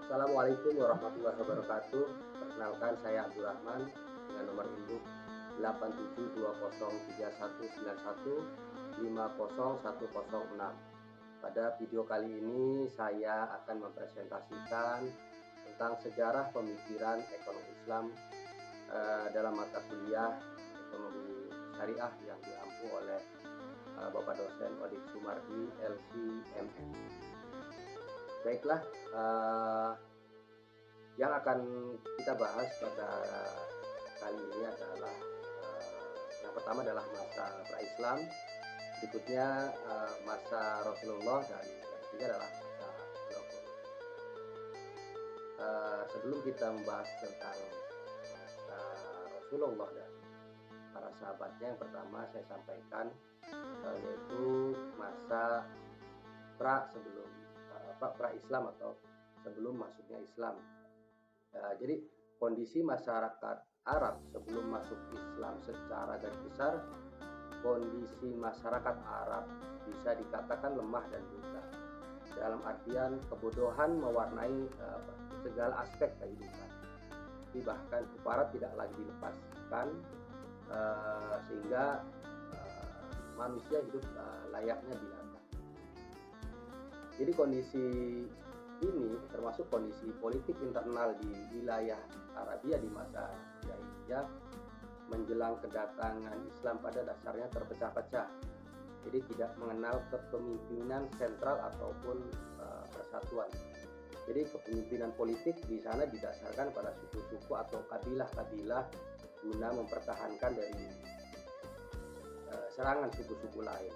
Assalamualaikum warahmatullahi wabarakatuh. Perkenalkan saya Abdurrahman dengan nomor induk 87203191500106. Pada video kali ini saya akan mempresentasikan tentang sejarah pemikiran ekonomi Islam dalam mata kuliah ekonomi syariah yang diampu oleh Bapak dosen Odik Sumardi LC.MS. Baiklah, yang akan kita bahas pada kali ini adalah yang pertama adalah masa pra-Islam, berikutnya masa Rasulullah, dan yang ketiga adalah masa khilafah. Sebelum kita membahas tentang masa Rasulullah dan para sahabatnya, yang pertama saya sampaikan yaitu masa pra-Islam atau sebelum masuknya Islam. Jadi kondisi masyarakat Arab sebelum masuk Islam secara garis besar, kondisi masyarakat Arab bisa dikatakan lemah dan buta. Dalam artian kebodohan mewarnai segala aspek kehidupan. Jadi bahkan keparat tidak lagi dilepaskan sehingga manusia hidup layaknya binatang. Jadi kondisi ini termasuk kondisi politik internal di wilayah Arabia di masa jahiliyah menjelang kedatangan Islam pada dasarnya terpecah-pecah. Jadi tidak mengenal kepemimpinan sentral ataupun persatuan. Jadi kepemimpinan politik di sana didasarkan pada suku-suku atau kabilah-kabilah guna mempertahankan dari serangan suku-suku lain.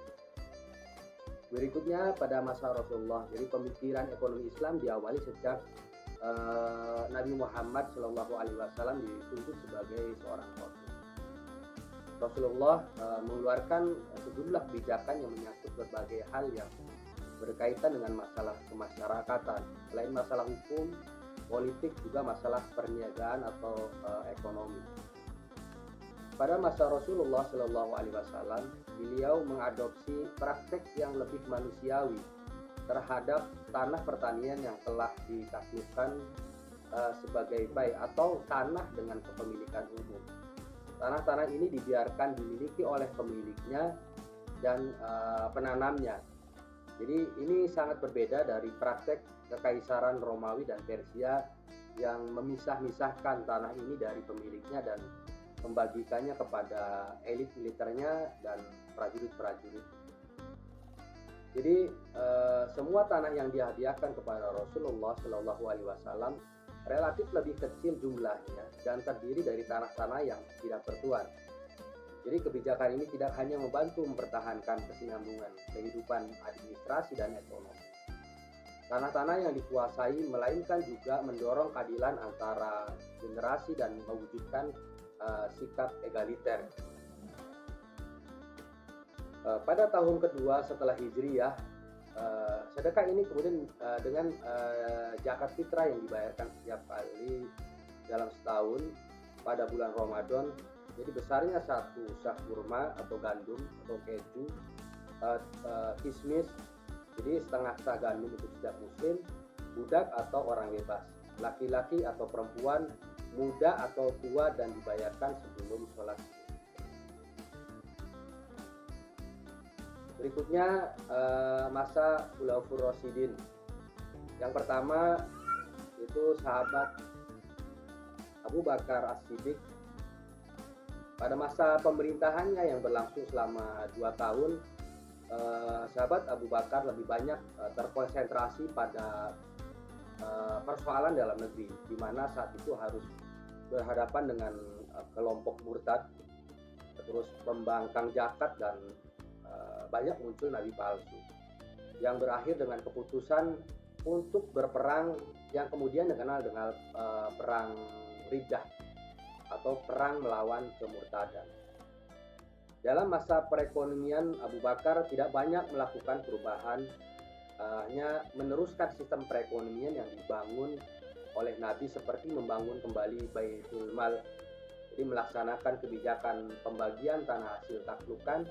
Berikutnya pada masa Rasulullah, jadi pemikiran ekonomi Islam diawali sejak Nabi Muhammad SAW ditunjuk sebagai seorang rasul. Rasulullah mengeluarkan sejumlah kebijakan yang menyangkut berbagai hal yang berkaitan dengan masalah kemasyarakatan. Selain masalah hukum, politik, juga masalah perniagaan atau ekonomi. Pada masa Rasulullah SAW, beliau mengadopsi praktek yang lebih manusiawi terhadap tanah pertanian yang telah ditaklukkan sebagai bai atau tanah dengan kepemilikan umum. Tanah-tanah ini dibiarkan dimiliki oleh pemiliknya dan penanamnya. Jadi ini sangat berbeda dari praktek kekaisaran Romawi dan Persia yang memisah-misahkan tanah ini dari pemiliknya dan membagikannya kepada elit militernya dan prajurit-prajurit. Jadi semua tanah yang dihadiahkan kepada Rasulullah SAW relatif lebih kecil jumlahnya dan terdiri dari tanah-tanah yang tidak bertuan. Jadi kebijakan ini tidak hanya membantu mempertahankan kesinambungan kehidupan administrasi dan ekonomi. Tanah-tanah yang dikuasai melainkan juga mendorong keadilan antara generasi dan mewujudkan sikap egaliter. Pada tahun kedua setelah Hijriyah, sedekah ini kemudian dengan zakat fitrah yang dibayarkan setiap kali dalam setahun pada bulan Ramadan. Jadi besarnya satu sah kurma atau gandum atau keju, kismis, jadi setengah sah gandum untuk setiap muslim, budak atau orang bebas, laki-laki atau perempuan, muda atau tua, dan dibayarkan sebelum sholat. Berikutnya masa Khulafaur Rasyidin. Yang pertama itu sahabat Abu Bakar As-Siddiq. Pada masa pemerintahannya yang berlangsung selama 2 tahun, sahabat Abu Bakar lebih banyak terkonsentrasi pada persoalan dalam negeri, di mana saat itu harus berhadapan dengan kelompok murtad, terus pembangkang zakat, dan banyak muncul nabi palsu yang berakhir dengan keputusan untuk berperang yang kemudian dikenal dengan perang Riddah atau perang melawan kemurtadan. Dalam masa perekonomian, Abu Bakar tidak banyak melakukan perubahan, hanya meneruskan sistem perekonomian yang dibangun oleh Nabi seperti membangun kembali Baitul Mal, jadi melaksanakan kebijakan pembagian tanah hasil taklukan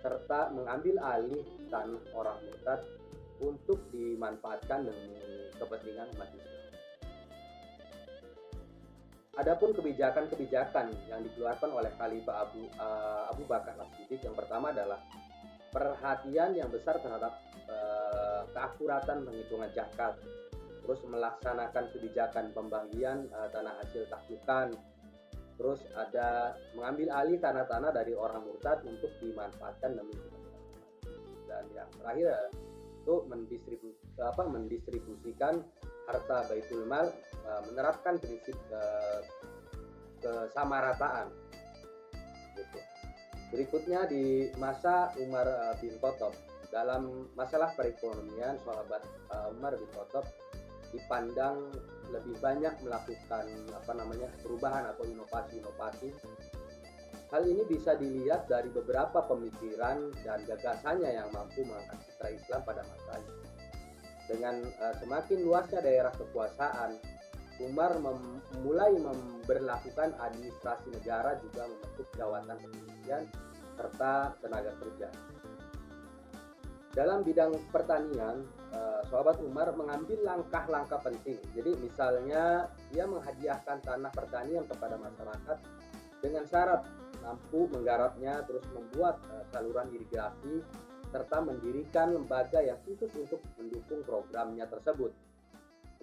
serta mengambil alih tanah orang murtad untuk dimanfaatkan demi kepentingan umat Islam. Adapun kebijakan-kebijakan yang dikeluarkan oleh Khalifah Abu Bakar As-Siddiq, yang pertama adalah perhatian yang besar terhadap keakuratan penghitungan zakat, terus melaksanakan kebijakan pembagian tanah hasil taklukan, terus ada mengambil alih tanah-tanah dari orang murtad untuk dimanfaatkan demi kepentingan. Dan yang terakhir itu mendistribusikan harta Baitul Mal, menerapkan prinsip kesamarataan gitu. Berikutnya di masa Umar bin Khattab, dalam masalah perekonomian sahabat Umar bin Khattab dipandang lebih banyak melakukan perubahan atau inovasi-inovasi. Hal ini bisa dilihat dari beberapa pemikiran dan gagasannya yang mampu mengangkat citra Islam pada masanya. Dengan semakin luasnya daerah kekuasaan, Umar mulai memberlakukan administrasi negara, juga membentuk jawatan kepolisian serta tenaga kerja. Dalam bidang pertanian, sahabat Umar mengambil langkah-langkah penting. Jadi misalnya dia menghadiahkan tanah pertanian kepada masyarakat dengan syarat mampu menggarapnya, terus membuat saluran irigasi, serta mendirikan lembaga yang khusus untuk mendukung programnya tersebut.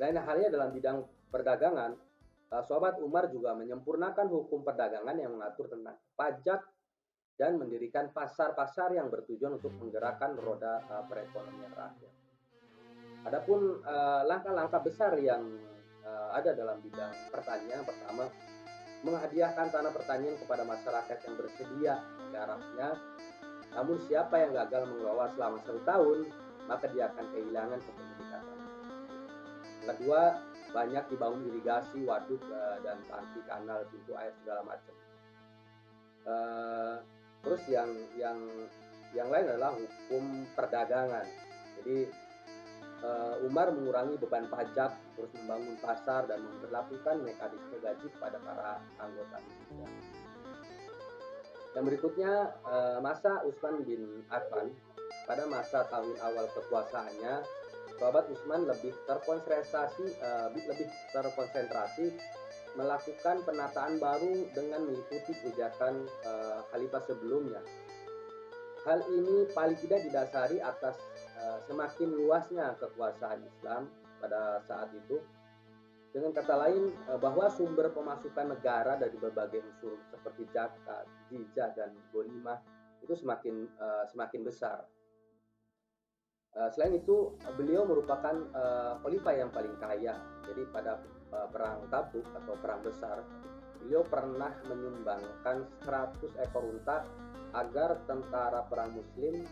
Lain halnya dalam bidang perdagangan, sahabat Umar juga menyempurnakan hukum perdagangan yang mengatur tentang pajak dan mendirikan pasar-pasar yang bertujuan untuk menggerakkan roda perekonomian rakyat. Adapun langkah-langkah besar yang ada dalam bidang pertanian, pertama, menghadiahkan tanah pertanian kepada masyarakat yang bersedia menggarapnya. Namun siapa yang gagal mengelola selama 1 tahun, maka dia akan kehilangan kepemilikan. Kedua, banyak dibangun irigasi, waduk dan tangki, kanal, pintu air, segala macam. Terus yang lain adalah hukum perdagangan. Jadi Umar mengurangi beban pajak, terus membangun pasar dan memperlakukan mekanisme gaji kepada para anggota. Yang berikutnya, masa Utsman bin Affan. Pada masa tahun awal kekuasaannya, sahabat Utsman lebih terkonsentrasi melakukan penataan baru dengan mengikuti kebijakan khalifah sebelumnya. Hal ini paling tidak didasari atas semakin luasnya kekuasaan Islam pada saat itu. Dengan kata lain, bahwa sumber pemasukan negara dari berbagai unsur seperti zakat, jizyah, dan ghanimah itu semakin besar. Selain itu, beliau merupakan khalifah yang paling kaya. Jadi pada perang Tabuk atau perang besar, beliau pernah menyumbangkan 100 ekor unta agar tentara perang Muslim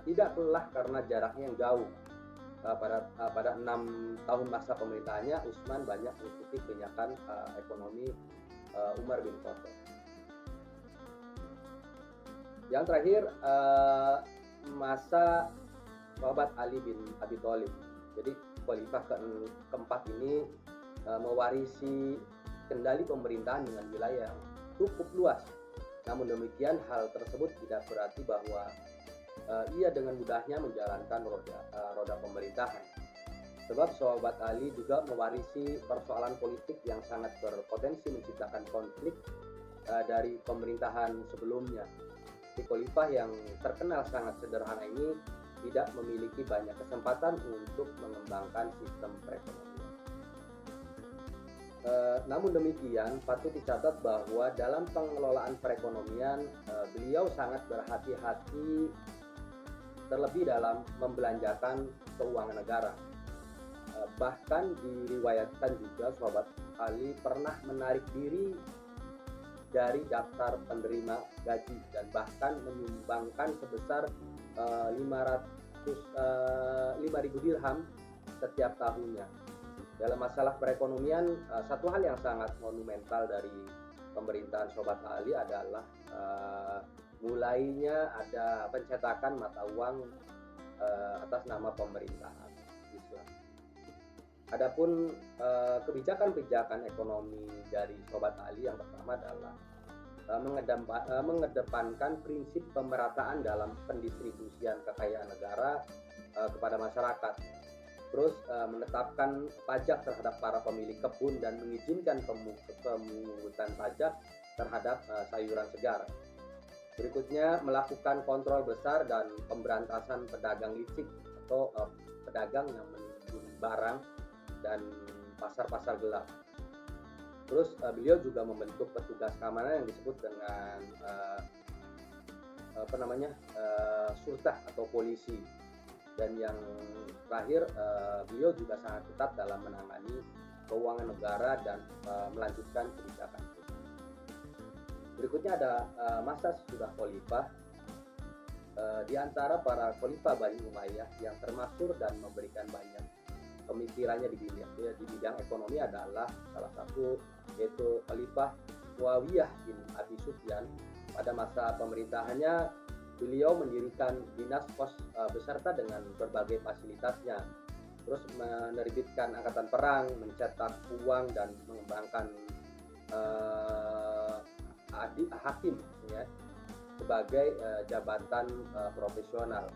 tidak lelah karena jaraknya yang jauh. Pada 6 tahun masa pemerintahannya, Utsman banyak mengikuti kebijakan ekonomi Umar bin Khattab. Yang terakhir, masa sahabat Ali bin Abi Thalib. Jadi khalifah keempat ini mewarisi kendali pemerintahan dengan wilayah yang cukup luas. Namun demikian, hal tersebut tidak berarti bahwa ia dengan mudahnya menjalankan roda pemerintahan. Sebab sahabat Ali juga mewarisi persoalan politik yang sangat berpotensi menciptakan konflik dari pemerintahan sebelumnya. Di khalifah yang terkenal sangat sederhana ini tidak memiliki banyak kesempatan untuk mengembangkan sistem perekonomian. Namun demikian, patut dicatat bahwa dalam pengelolaan perekonomian, beliau sangat berhati-hati, terlebih dalam membelanjakan keuangan negara. Bahkan diriwayatkan juga sahabat Ali pernah menarik diri dari daftar penerima gaji dan bahkan menyumbangkan sebesar 5.000 dirham setiap tahunnya. Dalam masalah perekonomian, satu hal yang sangat monumental dari pemerintahan sahabat Ali adalah mulainya ada pencetakan mata uang atas nama pemerintahan Islam. Adapun kebijakan-kebijakan ekonomi dari sahabat Ali, yang pertama adalah mengedepankan prinsip pemerataan dalam pendistribusian kekayaan negara kepada masyarakat. terus menetapkan pajak terhadap para pemilik kebun dan mengizinkan pemungutan pajak terhadap sayuran segar. Berikutnya, melakukan kontrol besar dan pemberantasan pedagang licik atau pedagang yang menimbun barang dan pasar-pasar gelap. Terus beliau juga membentuk petugas keamanan yang disebut dengan sultah atau polisi. Dan yang terakhir, beliau juga sangat ketat dalam menangani keuangan negara dan melanjutkan kebijakan. Berikutnya ada masa sesudah khalifah. Di antara para khalifah Bani Umayyah yang termasyhur dan memberikan banyak pemikirannya di bidang ekonomi adalah salah satu yaitu Khalifah Muawiyah bin Abi Sufyan. Pada masa pemerintahannya, beliau mendirikan dinas pos beserta dengan berbagai fasilitasnya, terus menerbitkan angkatan perang, mencetak uang dan mengembangkan hakim ya, sebagai jabatan profesional.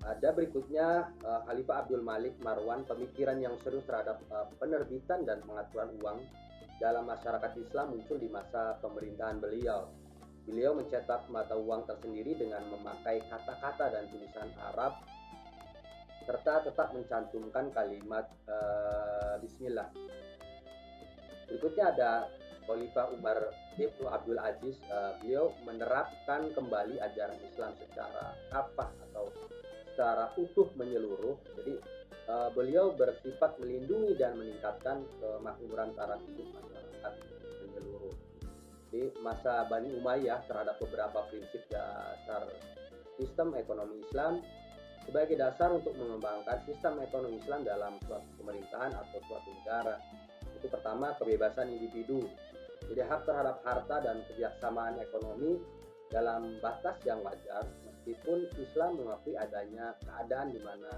Ada berikutnya Khalifah Abdul Malik Marwan, pemikiran yang serius terhadap penerbitan dan pengaturan uang dalam masyarakat Islam muncul di masa pemerintahan beliau. Beliau mencetak mata uang tersendiri dengan memakai kata-kata dan tulisan Arab serta tetap mencantumkan kalimat Bismillah. Berikutnya ada Khalifah Umar Ibnu Abdul Aziz. Beliau menerapkan kembali ajaran Islam secara kafah atau secara utuh menyeluruh. Jadi beliau bersifat melindungi dan meningkatkan kemakmuran taraf hidup masyarakat menyeluruh. Di masa Bani Umayyah terhadap beberapa prinsip dasar sistem ekonomi Islam sebagai dasar untuk mengembangkan sistem ekonomi Islam dalam suatu pemerintahan atau suatu negara. Itu pertama, kebebasan individu. Jadi hak terhadap harta dan kebijaksanaan ekonomi dalam batas yang wajar, meskipun Islam mengakui adanya keadaan di mana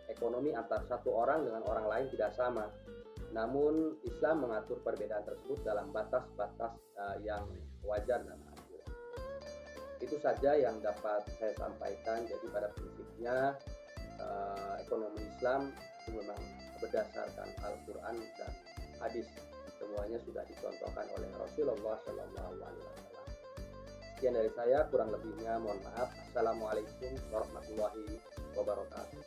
ekonomi antar satu orang dengan orang lain tidak sama. Namun Islam mengatur perbedaan tersebut dalam batas-batas yang wajar dan adil. Itu saja yang dapat saya sampaikan. Jadi pada prinsipnya ekonomi Islam itu memang berdasarkan Al-Quran dan hadis. Semuanya sudah dicontohkan oleh Rasulullah SAW. Sekian dari saya, kurang lebihnya mohon maaf. Assalamualaikum warahmatullahi wabarakatuh.